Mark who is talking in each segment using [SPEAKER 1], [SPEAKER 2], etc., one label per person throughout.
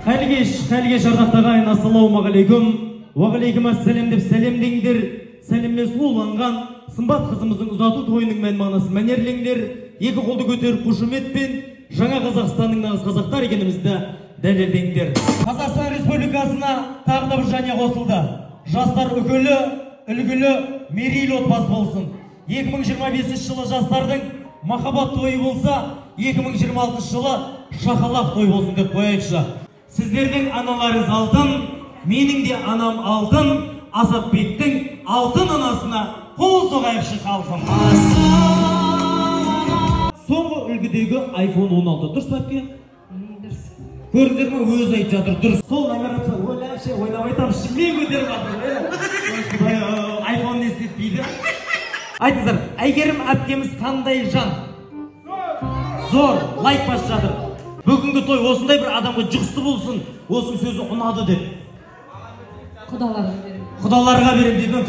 [SPEAKER 1] Хәлгеш ардақтағайын, ассалаумағалейкум. Уағалейкум ассалам деп сәлемдеңдер. Сәлеммен сұлуланған сымбат қызымыздың ұзату тойының мән мағынасын мәнерлеңдер. Екі қолды көтеріп қошеметпен жаңа Қазақстанның нағыз қазақтар екенімізді дәлелдеңдер. Қазақстан Республикасына тағы да бір жанұя қосылды. Жастар үлгілі, мерейлі отбасы болсын. 2025 жылы жастардың махаббат тойы болса, 2026 жылы шақалақ той болсын деп қояйықшы. Сіздердің аналарыңыз алтын, менің де анам алтын, Азатбектің алтын анасына қол соғайықшы халқым. Соңғы үлгідегі iPhone 16 дұрыс па әпке? Дұрыс. Көрдіңдер ме, өзі айтып жатыр, дұрыс. Сол номерация ойнап айтам, шынымен көтеріп жатыр. iPhone не істетпейді? Айтыңыздар, Әйгерім әпкеміз қандай жан? Зор, лайк басып жатыр. Бүгінгі той осындай бір адамға жұғысты болсын, осының сөзі ұнады деп. Құдаларға берем деймін.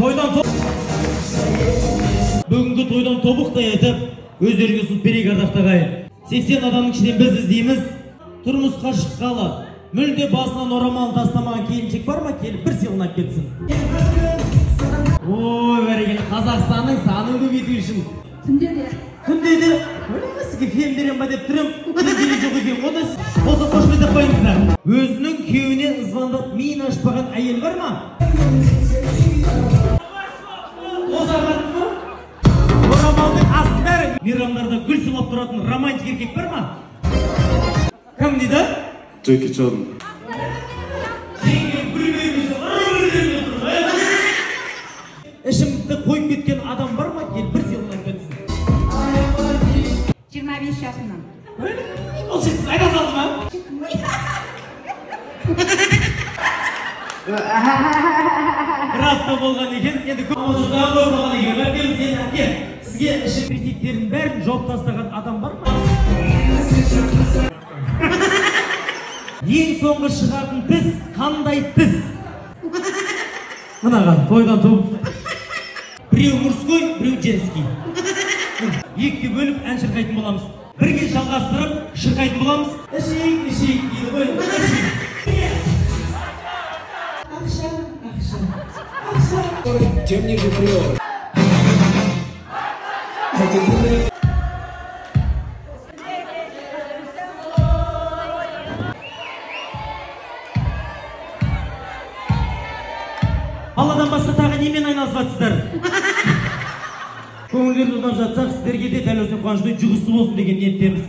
[SPEAKER 1] Бүгінгі тойдан тобықтай етіп, өздеріңе ұсынып берейік ардақтағайын. 80 адамның ішінен біз іздейміз. Тұрмысқа шыққалы, мүлде басынан орамалын тастамаған келіншек бар ма? Келіп бір сыйлық кетсін. Ой, бәрекелді, Қазақстанның санын көбейту үшін. Күнде де, сізге фем берем ба деп тұрым, күнде жоқ екен, осы қошмет қойыңыздар. Өзінің күйеуіне звондап миын ашпаған әйел бар ма? Озағатын ма? Орамалдың астын бәрі мейрамдарда гүл сыйлап тұратын романтик еркек бар ма? Кім дейді?
[SPEAKER 2] Джеки Чан.
[SPEAKER 1] Ішімді қойып кеткен адам бар ма? Кел бір сыйлық кетсін.
[SPEAKER 3] 25 жасынан.
[SPEAKER 1] Ол сіз айта салды ма? Рапта болған екен, енді көп болған екен. Бәркем сен әке, сізге іші кредиттерін бәрін жауып тастаған адам бар ма? Ең соңғы шығатын тіс, қандай тіс? Мынаған, тойдан туып. Біреу мұрской, біреу женский. Екке бөліп ән шырқайтын боламыз. Бірге жалғастырып шырқайтын боламыз. Ішейік дейді ғой. Ақша.
[SPEAKER 2] Темнее вперед.
[SPEAKER 1] Баладан басқа тағы немен айналысып жатсыздар? Көңілдерді ұнап жатсақ, сіздерге де дәл осындай қуанышты жұғысты болсын деген ниеттеміз.